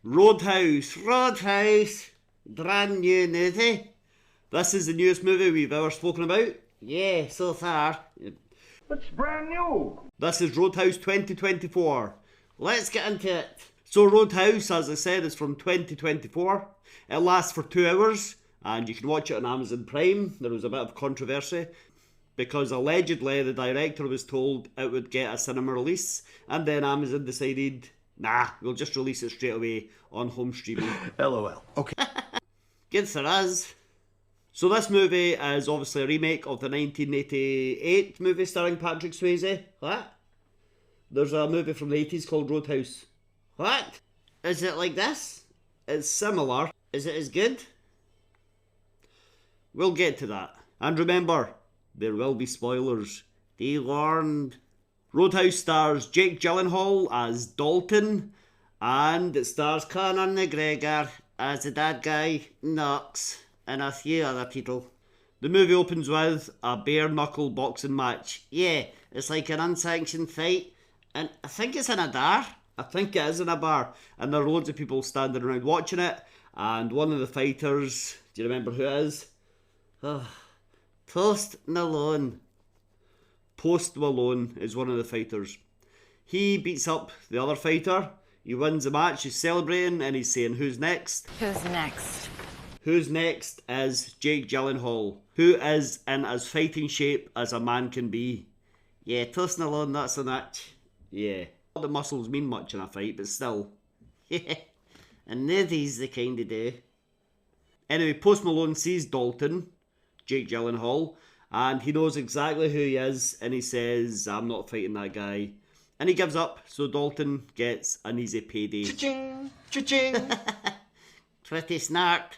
Roadhouse, Roadhouse, brand new nudie. This is the newest movie we've ever spoken about. Yeah, so far. It's brand new. This is Roadhouse 2024. Let's get into it. So Roadhouse, as I said, is from 2024. It lasts for 2 hours and you can watch it on Amazon Prime. There was a bit of controversy because allegedly the director was told it would get a cinema release and then Amazon decided, nah, we'll just release it straight away on home streaming. LOL. Okay. Good for us. So this movie is obviously a remake of the 1988 movie starring Patrick Swayze. What? There's a movie from the 80s called Roadhouse. What? Is it like this? It's similar. Is it as good? We'll get to that. And remember, there will be spoilers. Be warned. Roadhouse stars Jake Gyllenhaal as Dalton, and it stars Conor McGregor as the bad guy, Knox, and a few other people. The movie opens with a bare knuckle boxing match. Yeah, it's like an unsanctioned fight, and I think it's in a bar. I think it is in a bar, and there are loads of people standing around watching it, and one of the fighters, do you remember who it is? Post Malone. Post Malone is one of the fighters. He beats up the other fighter. He wins the match. He's celebrating and he's saying, "Who's next?" Who's next? Who's next is Jake Gyllenhaal, who is in as fighting shape as a man can be. Yeah, Post Malone, not so much. Yeah. Not the muscles mean much in a fight, but still. Yeah. And these the kind of do. Anyway, Post Malone sees Dalton, Jake Gyllenhaal, and he knows exactly who he is, and he says, "I'm not fighting that guy." And he gives up, so Dalton gets an easy payday. Cha-ching! Cha-ching! Pretty snart.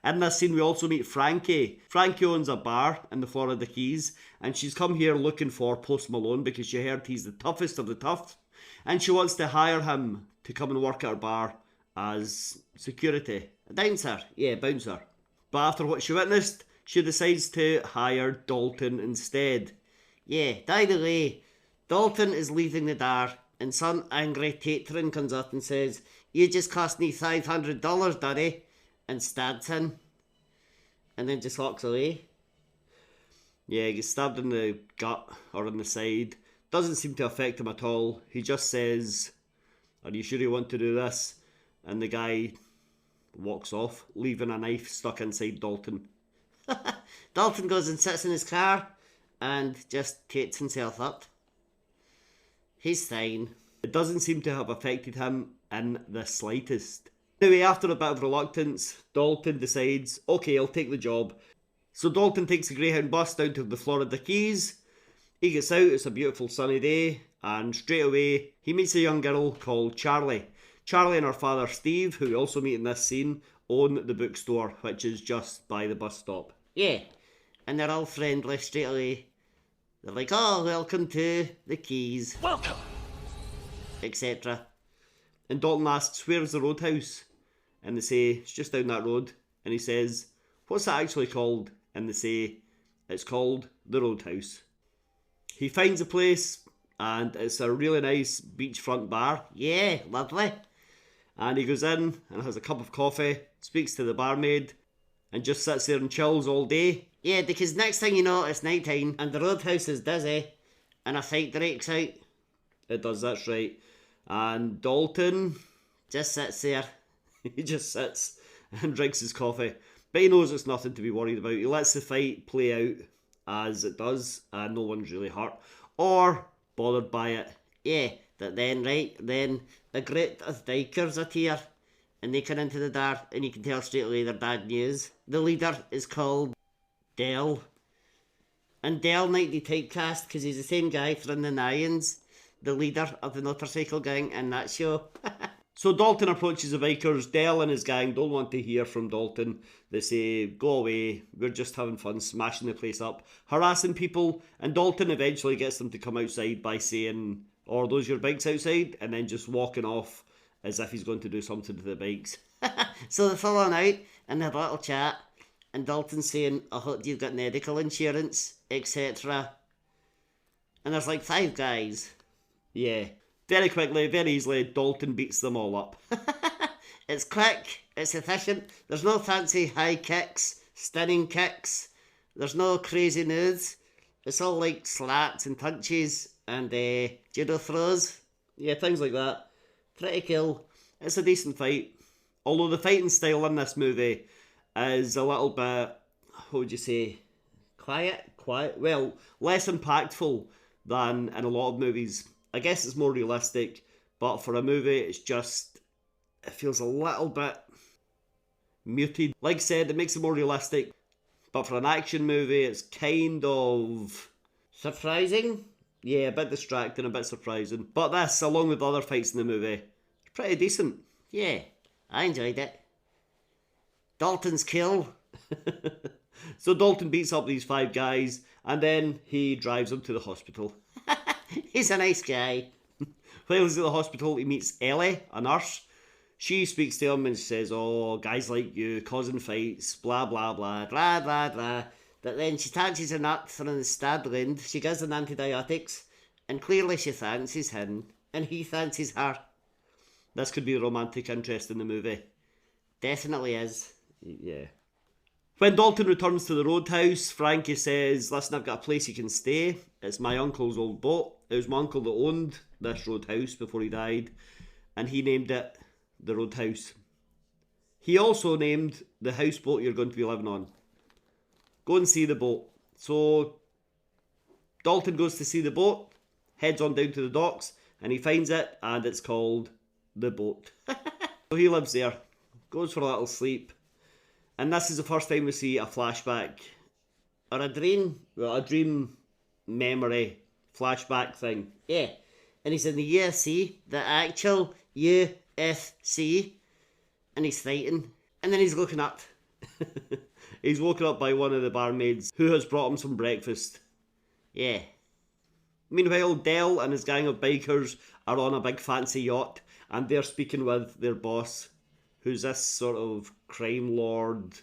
In this scene, we also meet Frankie. Frankie owns a bar in the Florida Keys, and she's come here looking for Post Malone because she heard he's the toughest of the tough, and she wants to hire him to come and work at her bar as security. A bouncer. Yeah, bouncer. But after what she witnessed, she decides to hire Dalton instead. Yeah, by the way, Dalton is leaving the bar, and some angry patron comes up and says, "You just cost me $500, Daddy," and stabs him, and then just walks away. Yeah, he gets stabbed in the gut or in the side. Doesn't seem to affect him at all. He just says, "Are you sure you want to do this?" And the guy walks off, leaving a knife stuck inside Dalton. Dalton goes and sits in his car and just takes himself up. He's fine. It doesn't seem to have affected him in the slightest. Anyway, after a bit of reluctance, Dalton decides, okay, I'll take the job. So Dalton takes the Greyhound bus down to the Florida Keys. He gets out, it's a beautiful sunny day, and straight away he meets a young girl called Charlie. Charlie and her father Steve, who we also meet in this scene, own the bookstore, which is just by the bus stop. Yeah, and they're all friendly straight away. They're like, "Oh, welcome to the Keys." Welcome! Etc. And Dalton asks, "Where's the Roadhouse?" And they say, "It's just down that road." And he says, "What's that actually called?" And they say, "It's called the Roadhouse." He finds a place, and it's a really nice beachfront bar. Yeah, lovely. And he goes in and has a cup of coffee, speaks to the barmaid, and just sits there and chills all day. Yeah, because next thing you know, it's night time, and the Roadhouse is busy, and a fight breaks out. It does, that's right. And Dalton just sits there. He just sits and drinks his coffee. But he knows it's nothing to be worried about. He lets the fight play out as it does, and no one's really hurt or bothered by it. Yeah, but then the group of bikers appear, and they come into the bar, and you can tell straight away they're bad news. The leader is called Dell, and Dell might be typecast because he's the same guy from the Nines, the leader of the motorcycle gang in that show. So Dalton approaches the bikers. Dell and his gang don't want to hear from Dalton. They say, "Go away, we're just having fun smashing the place up, harassing people," and Dalton eventually gets them to come outside by saying, "Are those your bikes outside?" and then just walking off as if he's going to do something to the bikes. So they fall on out and they have a little chat, and Dalton's saying, "I hope you've got medical insurance," etc. And there's like 5 guys. Yeah. Very quickly, very easily, Dalton beats them all up. It's quick, it's efficient, there's no fancy high kicks, stunning kicks, there's no crazy moves. It's all like slaps and punches and judo throws. Yeah, things like that. Pretty cool. It's a decent fight. Although the fighting style in this movie is a little bit, what would you say, quiet? Well, less impactful than in a lot of movies. I guess it's more realistic, but for a movie it's just, it feels a little bit muted. Like I said, it makes it more realistic, but for an action movie it's kind of surprising. Yeah, a bit distracting, a bit surprising. But this, along with other fights in the movie, is pretty decent. Yeah, I enjoyed it. Dalton's cool. So Dalton beats up these 5 guys, and then he drives them to the hospital. He's a nice guy. While he's at the hospital, he meets Ellie, a nurse. She speaks to him and says, oh, guys like you, causing fights, blah, blah, blah, blah, blah, blah. But then she touches her nuts and in stab wound, she gives him antibiotics, and clearly she fancies him, and he fancies her. This could be a romantic interest in the movie. Definitely is. Yeah. When Dalton returns to the roadhouse, Frankie says, listen, I've got a place you can stay. It's my uncle's old boat. It was my uncle that owned this roadhouse before he died, and he named it the Roadhouse. He also named the houseboat you're going to be living on. Go and see the boat. So Dalton goes to see the boat, heads on down to the docks, and he finds it, and it's called the boat. So he lives there, goes for a little sleep, and this is the first time we see a flashback, or a dream memory flashback thing. Yeah, and he's in the UFC, the actual UFC, and he's fighting, and then he's looking up. He's woken up by one of the barmaids who has brought him some breakfast. Yeah. Meanwhile, Dell and his gang of bikers are on a big fancy yacht, and they're speaking with their boss, who's this sort of crime lord,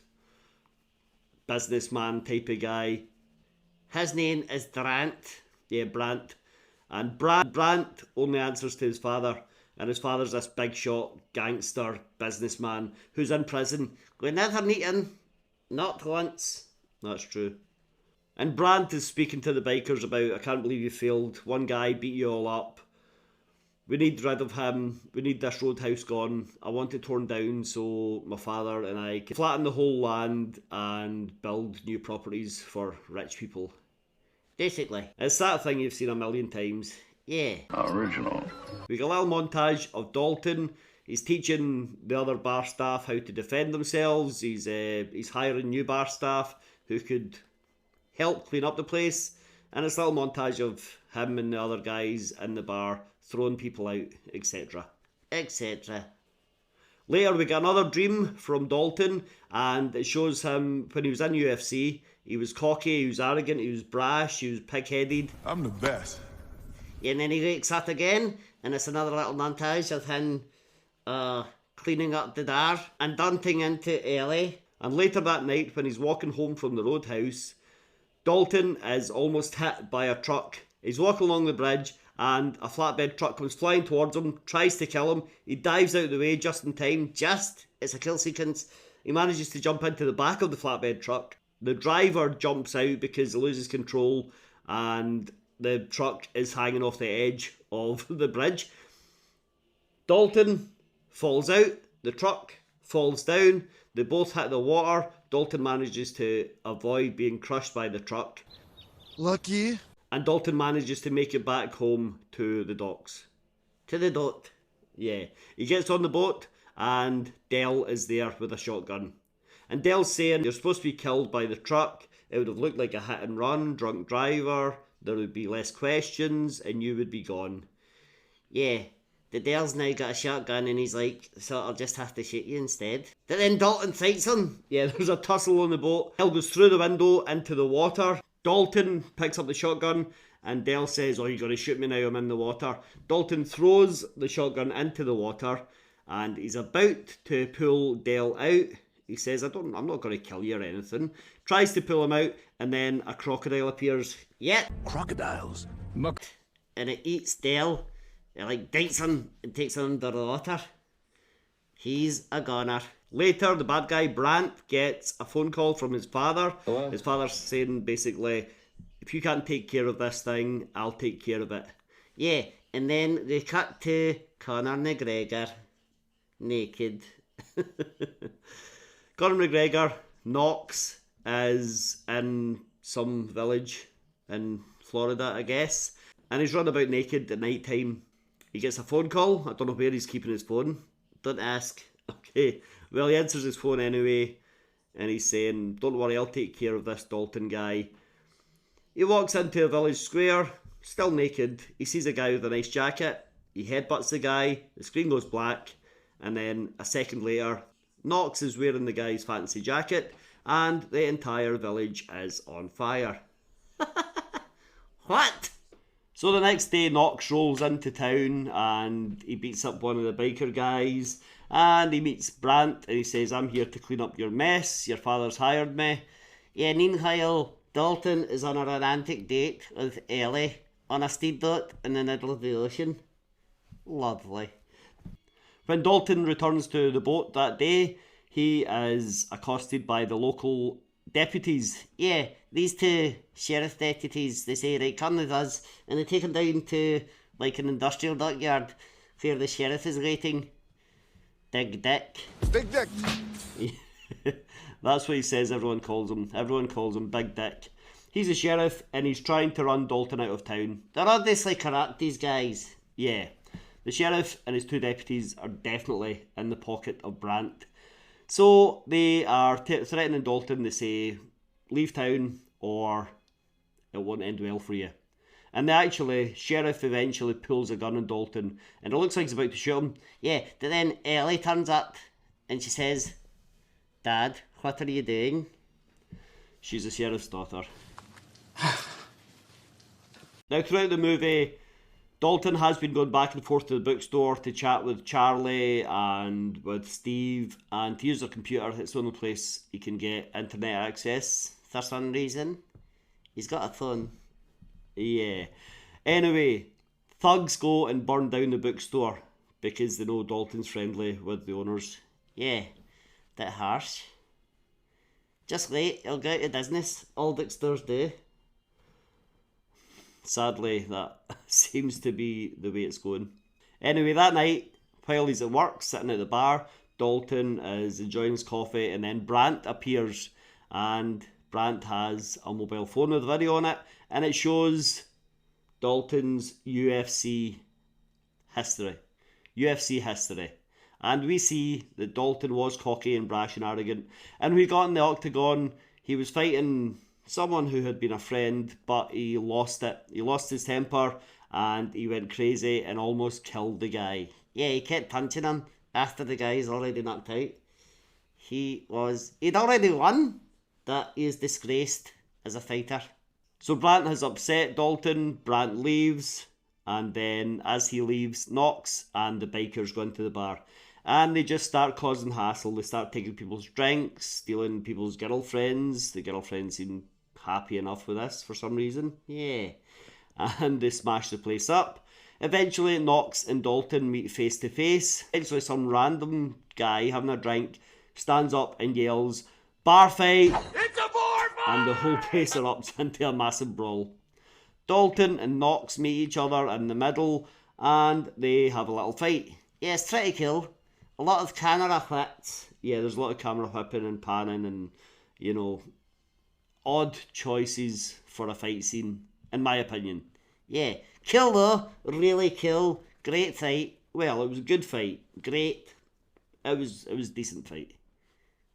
businessman type of guy. His name is Brant. Yeah, Brant. And Brant only answers to his father, and his father's this big shot gangster businessman who's in prison. We never meet him. Not once. That's true. And Brant is speaking to the bikers about, I can't believe you failed. One guy beat you all up. We need rid of him. We need this roadhouse gone. I want it torn down so my father and I can flatten the whole land and build new properties for rich people. Basically. It's that thing you've seen a million times. Yeah. Original. We got a little montage of Dalton. He's teaching the other bar staff how to defend themselves. He's hiring new bar staff who could help clean up the place. And it's a little montage of him and the other guys in the bar throwing people out, etc. etc. Later we get another dream from Dalton, and it shows him when he was in UFC. He was cocky, he was arrogant, he was brash, he was pig-headed. I'm the best. And then he wakes up again, and it's another little montage of him cleaning up the bar and dunting into Ellie. And later that night, when he's walking home from the roadhouse, Dalton is almost hit by a truck. He's walking along the bridge, and a flatbed truck comes flying towards him, tries to kill him. He dives out of the way just in time. It's a kill sequence. He manages to jump into the back of the flatbed truck. The driver jumps out because he loses control, and the truck is hanging off the edge of the bridge. Dalton falls out, the truck falls down, they both hit the water. Dalton manages to avoid being crushed by the truck. Lucky. And Dalton manages to make it back home to the docks. To the boat. Yeah. He gets on the boat, and Dell is there with a shotgun. And Dell's saying, you're supposed to be killed by the truck. It would have looked like a hit and run, drunk driver. There would be less questions, and you would be gone. Yeah. The Dell's now got a shotgun, and he's like, so I'll just have to shoot you instead. But then Dalton fights him. Yeah, there's a tussle on the boat. Dell goes through the window into the water. Dalton picks up the shotgun, and Dell says, oh, you're going to shoot me now, I'm in the water. Dalton throws the shotgun into the water, and he's about to pull Dell out. He says, I'm not going to kill you or anything. Tries to pull him out, and then a crocodile appears. Yep. Crocodiles. And it eats Dell. It like bites him and takes him under the water. He's a goner. Later, the bad guy, Brant, gets a phone call from his father. Hello? His father's saying, basically, if you can't take care of this thing, I'll take care of it. Yeah, and then they cut to Conor McGregor, naked. Conor McGregor, Knox, is in some village in Florida, I guess, and he's running about naked at night time. He gets a phone call. I don't know where he's keeping his phone. Don't ask. Okay, well, he answers his phone anyway, and he's saying, don't worry, I'll take care of this Dalton guy. He walks into a village square, still naked. He sees a guy with a nice jacket. He headbutts the guy. The screen goes black, and then a second later, Knox is wearing the guy's fancy jacket, and the entire village is on fire. What? So the next day, Knox rolls into town and he beats up one of the biker guys, and he meets Brant and he says, I'm here to clean up your mess, your father's hired me. Yeah, meanwhile, Dalton is on a romantic date with Ellie on a speedboat in the middle of the ocean. Lovely. When Dalton returns to the boat that day, he is accosted by the local deputies. Yeah, these two sheriff deputies, they say, right, come with us, and they take him down to like an industrial dockyard where the sheriff is waiting. Big Dick. Big Dick. That's what he says. Everyone calls him Big Dick. He's a sheriff and he's trying to run Dalton out of town. They're obviously corrupt, these guys. Yeah, the sheriff and his two deputies are definitely in the pocket of Brant. So they are threatening Dalton. They say, leave town or it won't end well for you. And sheriff eventually pulls a gun on Dalton and it looks like he's about to shoot him. Yeah, but then Ellie turns up and she says, Dad, what are you doing? She's the sheriff's daughter. Now, throughout the movie, Dalton has been going back and forth to the bookstore to chat with Charlie and with Steve, and to use their computer. It's the only place he can get internet access for some reason. He's got a phone. Yeah. Anyway, thugs go and burn down the bookstore because they know Dalton's friendly with the owners. Yeah, bit harsh. Just wait, he'll go out of business. All bookstores do. Sadly, that seems to be the way it's going. Anyway, that night, while he's at work, sitting at the bar, Dalton is enjoying his coffee, and then Brant appears, and Brant has a mobile phone with a video on it, and it shows Dalton's UFC history. And we see that Dalton was cocky and brash and arrogant, and when he got in the octagon, he was fighting someone who had been a friend, but he lost it. He lost his temper and he went crazy and almost killed the guy. Yeah, he kept punching him after the guy's already knocked out. He'd already won, that he is disgraced as a fighter. So Brant has upset Dalton. Brant leaves, and then as he leaves, Knox and the bikers go into the bar. And they just start causing hassle. They start taking people's drinks, stealing people's girlfriends. The girlfriends seem happy enough with this for some reason. Yeah. And they smash the place up. Eventually, Knox and Dalton meet face to face. Eventually, some random guy having a drink stands up and yells, "Bar fight!" It's a bar fight! And the whole place erupts into a massive brawl. Dalton and Knox meet each other in the middle and they have a little fight. Yeah, it's pretty cool. A lot of camera whips. Yeah, there's a lot of camera whipping and panning and, you know, odd choices for a fight scene, in my opinion. Yeah, cool though, really cool, great fight. Well, it was a good fight, great. It was a decent fight,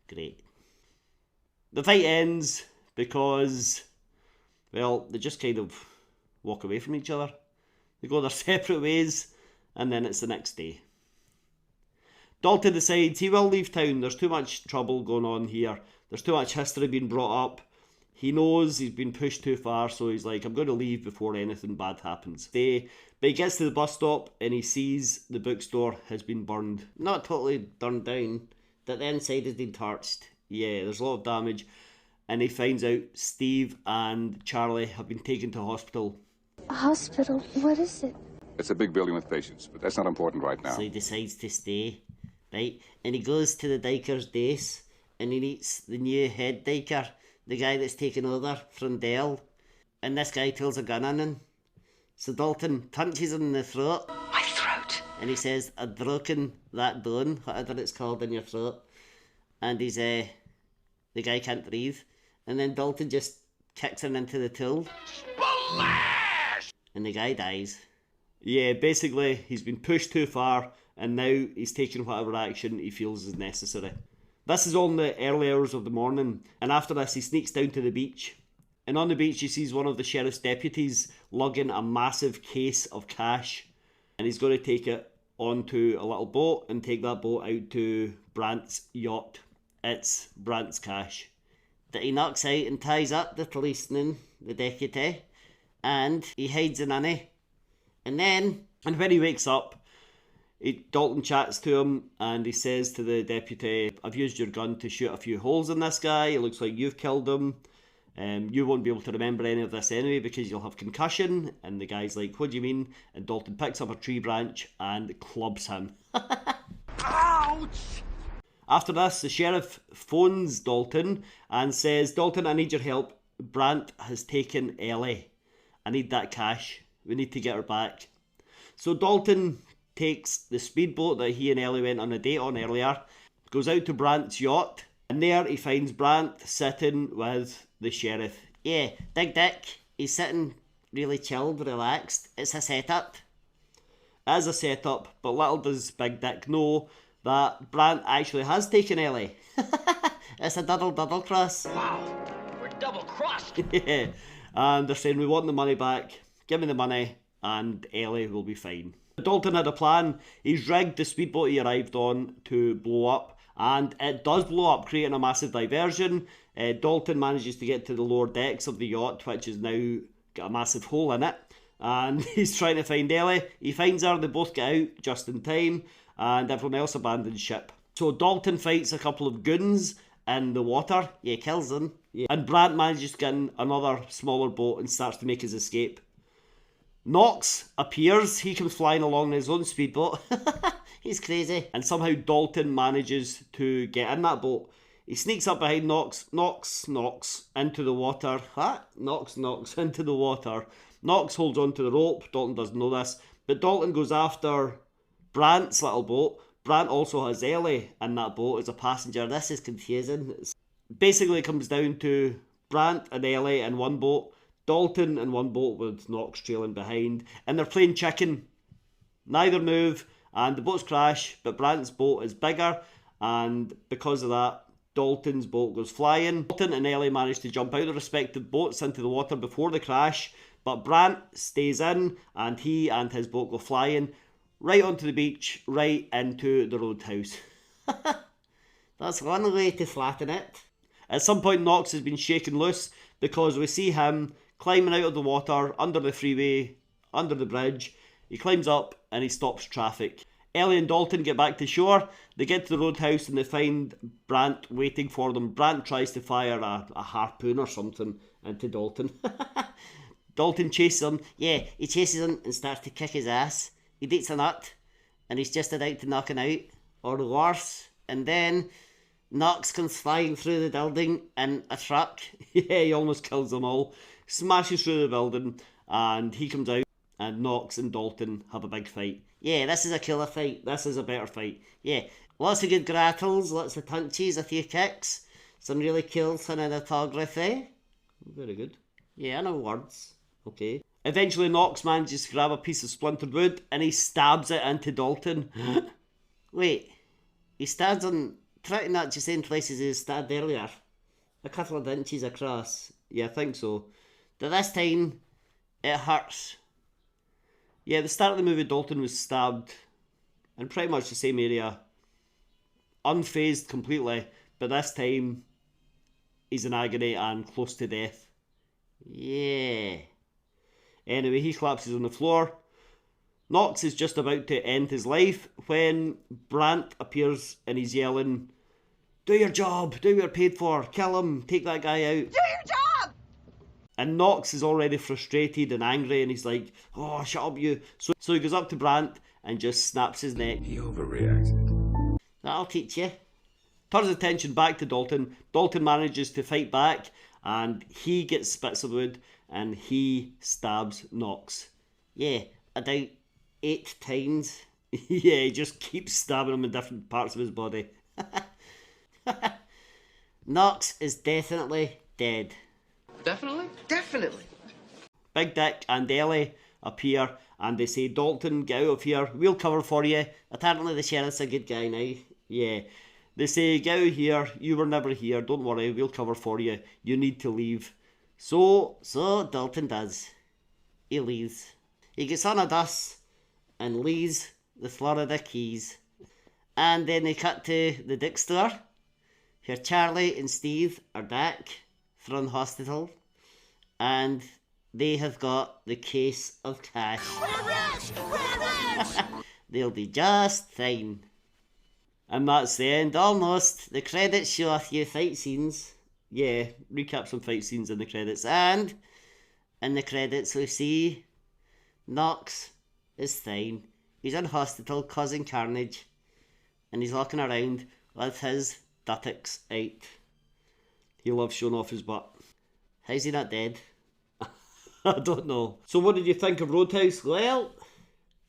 great. The fight ends because, well, they just kind of walk away from each other. They go their separate ways, and then it's the next day. Dalton decides he will leave town. There's too much trouble going on here. There's too much history being brought up. He knows he's been pushed too far, so he's like, I'm going to leave before anything bad happens. But he gets to the bus stop and he sees the bookstore has been burned. Not totally burned down, but the inside has been torched. Yeah, there's a lot of damage. And he finds out Steve and Charlie have been taken to hospital. A hospital? What is it? It's a big building with patients, but that's not important right now. So he decides to stay. right? And he goes to the dyker's desk and he meets the new head dyker, the guy that's taken over from Dell. And this guy tells a gun on him. So Dalton punches him in the throat. My throat. And he says, I've broken that bone, whatever it's called in your throat. And he's, the guy can't breathe. And then Dalton just kicks him into the tool. Splash! And the guy dies. Yeah, basically, he's been pushed too far, and now he's taking whatever action he feels is necessary. This is all in the early hours of the morning, and after this he sneaks down to the beach. And on the beach he sees one of the sheriff's deputies lugging a massive case of cash, and he's going to take it onto a little boat and take that boat out to Brant's yacht. It's Brant's cash that he knocks out and ties up the policeman, the deputy, and he hides in Annie. And when he wakes up, Dalton chats to him and he says to the deputy, I've used your gun to shoot a few holes in this guy. It looks like you've killed him. You won't be able to remember any of this anyway because you'll have concussion. And the guy's like, what do you mean? And Dalton picks up a tree branch and clubs him. Ouch! After this, the sheriff phones Dalton and says, Dalton, I need your help. Brant has taken Ellie. I need that cash. We need to get her back. So Dalton takes the speedboat that he and Ellie went on a date on earlier, goes out to Brant's yacht, and there he finds Brant sitting with the sheriff. Yeah, Big Dick, he's sitting really chilled, relaxed. It's a setup. It is a setup, but little does Big Dick know that Brant actually has taken Ellie. It's a double cross. Wow, we're double crossed. Yeah. And they're saying, we want the money back, give me the money, and Ellie will be fine. Dalton had a plan. He's rigged the speedboat he arrived on to blow up, and it does blow up, creating a massive diversion. Dalton manages to get to the lower decks of the yacht, which has now got a massive hole in it, and he's trying to find Ellie. He finds her, they both get out just in time, and everyone else abandons ship. So Dalton fights a couple of goons in the water. Yeah, kills them. Yeah. And Brant manages to get in another smaller boat and starts to make his escape. Knox appears. He comes flying along in his own speedboat. He's crazy. And somehow Dalton manages to get in that boat. He sneaks up behind Knox into the water. Knox into the water. Knox holds on to the rope. Dalton doesn't know this. But Dalton goes after Brant's little boat. Brant also has Ellie in that boat as a passenger. This is confusing. Basically, it comes down to Brant and Ellie in one boat, Dalton in one boat with Knox trailing behind, and they're playing chicken. Neither move, and the boats crash, but Brant's boat is bigger, and because of that, Dalton's boat goes flying. Dalton and Ellie manage to jump out of their respective boats into the water before the crash, but Brant stays in, and he and his boat go flying right onto the beach, right into the roadhouse. That's one way to flatten it. At some point, Knox has been shaken loose because we see him climbing out of the water, under the freeway, under the bridge. He climbs up and he stops traffic. Ellie and Dalton get back to shore. They get to the roadhouse and they find Brant waiting for them. Brant tries to fire a harpoon or something into Dalton. Dalton chases him. Yeah, he chases him and starts to kick his ass. He beats a nut and he's just about to knock him out, or worse. And then Knox comes flying through the building in a truck. Yeah, he almost kills them all. Smashes through the building and he comes out and Knox and Dalton have a big fight. Yeah, this is a killer fight. This is a better fight. Yeah, lots of good grattles, lots of punches, a few kicks, some really cool cinematography. Very good. Yeah, I know words. Okay. Eventually Knox manages to grab a piece of splintered wood and he stabs it into Dalton. Wait, he stabs him pretty much the same place as he stabbed earlier. A couple of inches across. Yeah, I think so. But this time, it hurts. Yeah, at the start of the movie, Dalton was stabbed in pretty much the same area. Unfazed completely. But this time, he's in agony and close to death. Yeah. Anyway, he collapses on the floor. Knox is just about to end his life when Brant appears and he's yelling, "Do your job, do what you're paid for, kill him, take that guy out. Do your job! And Knox is already frustrated and angry and he's like, "Oh, shut up you." So he goes up to Brant and just snaps his neck. He overreacted. That'll teach you. Turns attention back to Dalton. Dalton manages to fight back and he gets spits of wood and he stabs Knox. Yeah, about 8 times. Yeah, he just keeps stabbing him in different parts of his body. Knox is definitely dead. Definitely? Definitely. Big Dick and Ellie appear and they say, Dalton, get out of here, we'll cover for you. Apparently the sheriff's a good guy now. Yeah. They say, get out of here, you were never here, don't worry, we'll cover for you. You need to leave. So Dalton does. He leaves. He gets on a bus and leaves the Florida Keys. And then they cut to the Dick store, where Charlie and Steve are back from hospital. And they have got the case of cash. We're rich! We're rich! They'll be just fine. And that's the end, almost. The credits show a few fight scenes. Yeah, recap some fight scenes in the credits. And in the credits we see Knox is fine. He's in hospital causing carnage. And he's walking around with his buttocks out. He loves showing off his butt. How's he not dead? I don't know. So what did you think of Roadhouse? Well,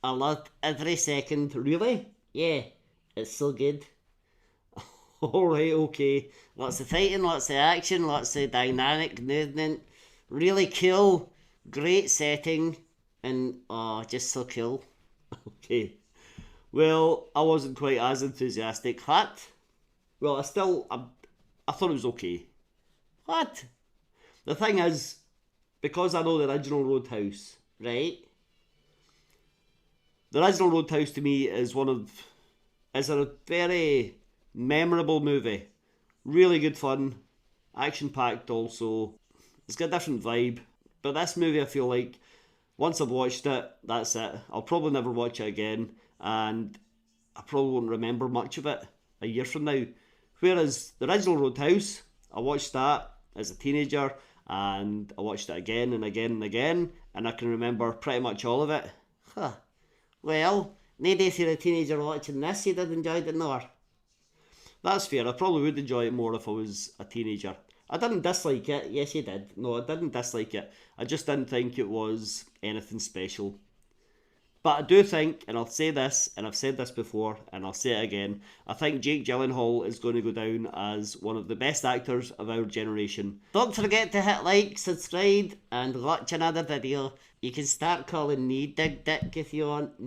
I loved every second. Really? Yeah, it's so good. Alright, okay. Lots of fighting, lots of action, lots of dynamic movement. Really cool. Great setting. And, just so cool. Okay. Well, I wasn't quite as enthusiastic. What? Well, I thought it was okay. What? The thing is, because I know the original Roadhouse, right? The original Roadhouse to me is a very memorable movie. Really good fun. Action packed also. It's got a different vibe. But this movie, I feel like, once I've watched it, that's it. I'll probably never watch it again. And I probably won't remember much of it a year from now. Whereas the original Roadhouse, I watched that as a teenager. And I watched it again and again and again. And I can remember pretty much all of it. Huh. Well, maybe if you're a teenager watching this, you'd have enjoyed it more. That's fair. I probably would enjoy it more if I was a teenager. I didn't dislike it. Yes, you did. No, I didn't dislike it. I just didn't think it was anything special. But I do think, and I'll say this, and I've said this before, and I'll say it again, I think Jake Gyllenhaal is going to go down as one of the best actors of our generation. Don't forget to hit like, subscribe, and watch another video. You can start calling me Dig Dick if you want.